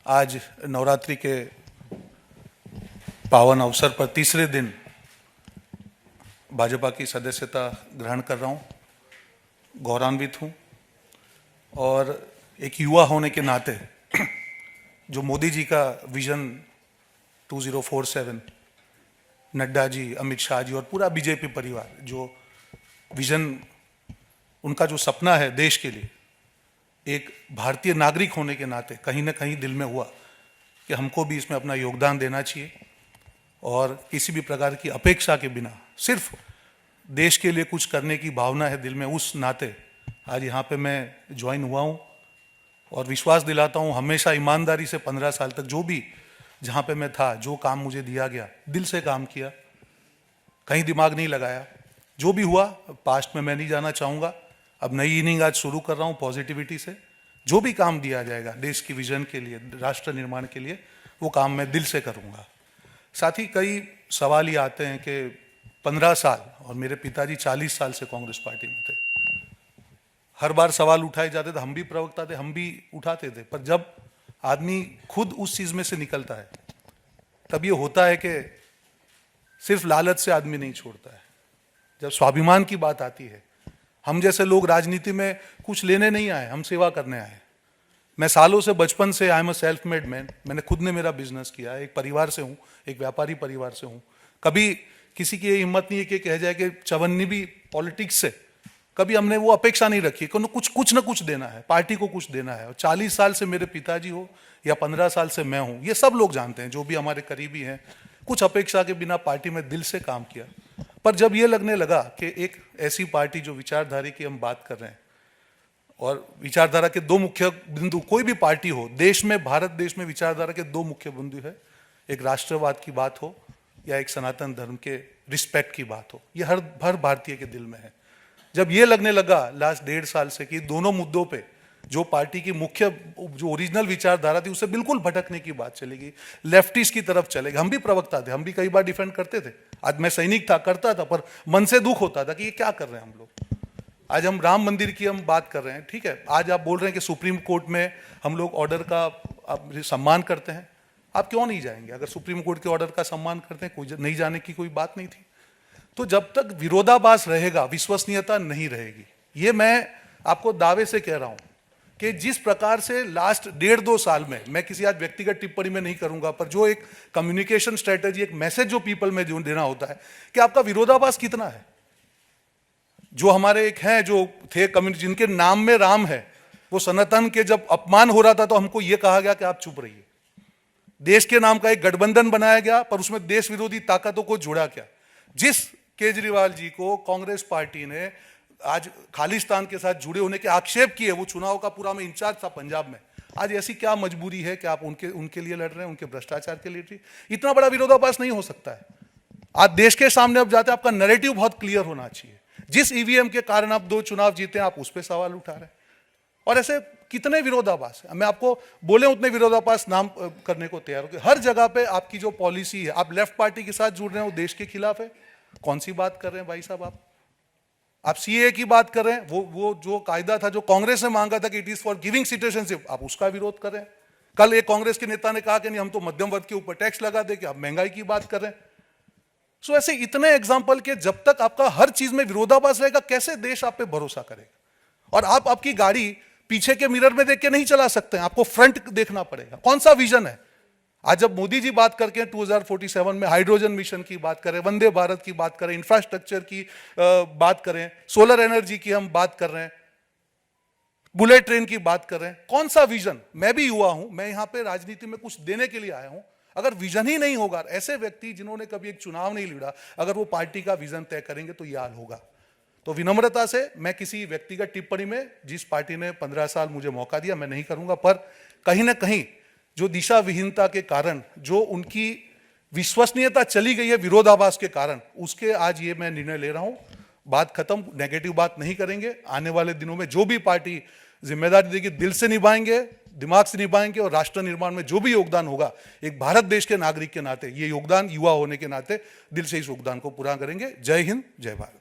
आज नवरात्रि के पावन अवसर पर तीसरे दिन भाजपा की सदस्यता ग्रहण कर रहा हूं। गौरवान्वित हूं और एक युवा होने के नाते जो मोदी जी का विजन 2047, नड्डा जी, अमित शाह जी और पूरा बीजेपी परिवार, जो विजन उनका जो सपना है देश के लिए, एक भारतीय नागरिक होने के नाते कहीं ना कहीं दिल में हुआ कि हमको भी इसमें अपना योगदान देना चाहिए और किसी भी प्रकार की अपेक्षा के बिना सिर्फ देश के लिए कुछ करने की भावना है दिल में। उस नाते आज यहाँ पे मैं ज्वाइन हुआ हूँ और विश्वास दिलाता हूँ हमेशा ईमानदारी से 15 साल तक जो भी जहाँ पे मैं था, जो काम मुझे दिया गया, दिल से काम किया, कहीं दिमाग नहीं लगाया। जो भी हुआ पास्ट में मैं नहीं जाना चाहूँगा। अब नई इनिंग आज शुरू कर रहा हूँ पॉजिटिविटी से। जो भी काम दिया जाएगा देश की विजन के लिए, राष्ट्र निर्माण के लिए, वो काम मैं दिल से करूँगा। साथ ही कई सवाल ये आते हैं कि 15 साल और मेरे पिताजी 40 साल से कांग्रेस पार्टी में थे। हर बार सवाल उठाए जाते थे, हम भी प्रवक्ता थे, हम भी उठाते थे, पर जब आदमी खुद उस चीज़ में से निकलता है तब ये होता है कि सिर्फ लालच से आदमी नहीं छोड़ता है। जब स्वाभिमान की बात आती है, हम जैसे लोग राजनीति में कुछ लेने नहीं आए, हम सेवा करने आए। मैं सालों से, बचपन से I am a self made man. मैंने खुद ने मेरा बिजनेस किया है, एक परिवार से हूँ, एक व्यापारी परिवार से हूँ। कभी किसी की ये हिम्मत नहीं है कि कह जाए कि चवन्नी भी पॉलिटिक्स से, कभी हमने वो अपेक्षा नहीं रखी कि कुछ ना कुछ देना है, पार्टी को कुछ देना है। और 40 साल से मेरे पिताजी हो या 15 साल से मैं हूँ, ये सब लोग जानते हैं, जो भी हमारे करीबी हैं, कुछ अपेक्षा के बिना पार्टी में दिल से काम किया। पर जब ये लगने लगा कि एक ऐसी पार्टी जो विचारधारा की हम बात कर रहे हैं, और विचारधारा के दो मुख्य बिंदु, कोई भी पार्टी हो देश में, भारत देश में विचारधारा के दो मुख्य बिंदु है, एक राष्ट्रवाद की बात हो या एक सनातन धर्म के रिस्पेक्ट की बात हो। ये हर भारतीय के दिल में है। जब ये लगने लगा लास्ट 1.5 साल से कि दोनों मुद्दों पे जो पार्टी की मुख्य, जो ओरिजिनल विचारधारा थी, उससे बिल्कुल भटकने की बात चलेगी, लेफ्टिस्ट की तरफ चलेगी। हम भी प्रवक्ता थे, हम भी कई बार डिफेंड करते थे। आज मैं सैनिक था, करता था, पर मन से दुख होता था कि ये क्या कर रहे हैं हम लोग। आज हम राम मंदिर की हम बात कर रहे हैं, ठीक है। आज आप बोल रहे हैं कि सुप्रीम कोर्ट में हम लोग ऑर्डर का सम्मान करते हैं। आप क्यों नहीं जाएंगे? अगर सुप्रीम कोर्ट के ऑर्डर का सम्मान करते हैं, कोई नहीं जाने की कोई बात नहीं थी। तो जब तक विरोधाभास रहेगा, विश्वसनीयता नहीं रहेगी। ये मैं आपको दावे से कह रहा हूं कि जिस प्रकार से लास्ट 1.5-2 साल में, मैं किसी आज व्यक्तिगत टिप्पणी में नहीं करूंगा, पर जो एक कम्युनिकेशन स्ट्रेटेजी, एक मैसेज जो पीपल में जो देना होता है कि आपका विरोधाभास कितना है। जो हमारे एक हैं, जो थे कम्युनिटी, जिनके नाम में राम है, वो सनातन के जब अपमान हो रहा था तो हमको ये कहा गया कि आप चुप रहिए। देश के नाम का एक गठबंधन बनाया गया, पर उसमें देश विरोधी ताकतों को जोड़ा गया। जिस केजरीवाल जी को कांग्रेस पार्टी ने आज खालिस्तान के साथ जुड़े होने के आक्षेप किए, वो चुनाव का पूरा में इंचार्ज था पंजाब में। आज ऐसी क्या मजबूरी है कि आप उनके लिए लड़ रहे हैं, उनके भ्रष्टाचार के लिए? इतना बड़ा विरोधाभास नहीं हो सकता है। आज देश के सामने अब जाते, आपका नैरेटिव बहुत क्लियर होना चाहिए। जिस ईवीएम के कारण आप 2 चुनाव जीते, आप उस पर सवाल उठा रहे हैं। और ऐसे कितने विरोधाभास है, मैं आपको बोले उतने विरोधाभास नाम करने को तैयार हो। हर जगह पे आपकी जो पॉलिसी है, आप लेफ्ट पार्टी के साथ जुड़ रहे हैं, वो देश के खिलाफ है। कौन सी बात कर रहे हैं भाई साहब? आप सीए की बात कर रहे हैं, वो जो कायदा था, जो कांग्रेस ने मांगा था कि it is for giving citizenship, आप उसका विरोध कर रहे हैं। कल एक कांग्रेस के नेता ने कहा कि नहीं, हम तो मध्यम वर्ग के ऊपर टैक्स लगा दे, कि आप महंगाई की बात कर रहे हैं। सो ऐसे इतने एग्जाम्पल के जब तक आपका हर चीज में विरोधाभास रहेगा, कैसे देश आप पे भरोसा करेगा? और आप आपकी गाड़ी पीछे के मिरर में देख के नहीं चला सकते हैं, आपको फ्रंट देखना पड़ेगा। कौन सा विजन है? आज जब मोदी जी बात करके 2047 में हाइड्रोजन मिशन की बात करें, वंदे भारत की बात करें, इंफ्रास्ट्रक्चर की बात करें, सोलर एनर्जी की हम बात कर रहे हैं, बुलेट ट्रेन की बात कर रहे हैं, कौन सा विजन? मैं भी युवा हूं, मैं यहां पे राजनीति में कुछ देने के लिए आया हूं। अगर विजन ही नहीं होगा, ऐसे व्यक्ति जिन्होंने कभी एक चुनाव नहीं लड़ा, अगर वो पार्टी का विजन तय करेंगे तो ये हाल होगा। तो विनम्रता से मैं किसी व्यक्तिगत टिप्पणी में, जिस पार्टी ने 15 साल मुझे मौका दिया, मैं नहीं करूंगा। पर कहीं ना कहीं जो दिशा विहीनता के कारण, जो उनकी विश्वसनीयता चली गई है विरोधाभास के कारण, उसके आज ये मैं निर्णय ले रहा हूं। बात खत्म, नेगेटिव बात नहीं करेंगे। आने वाले दिनों में जो भी पार्टी जिम्मेदारी देगी, दिल से निभाएंगे, दिमाग से निभाएंगे, और राष्ट्र निर्माण में जो भी योगदान होगा, एक भारत देश के नागरिक के नाते, ये योगदान युवा होने के नाते दिल से इस योगदान को पूरा करेंगे। जय हिंद, जय भारत।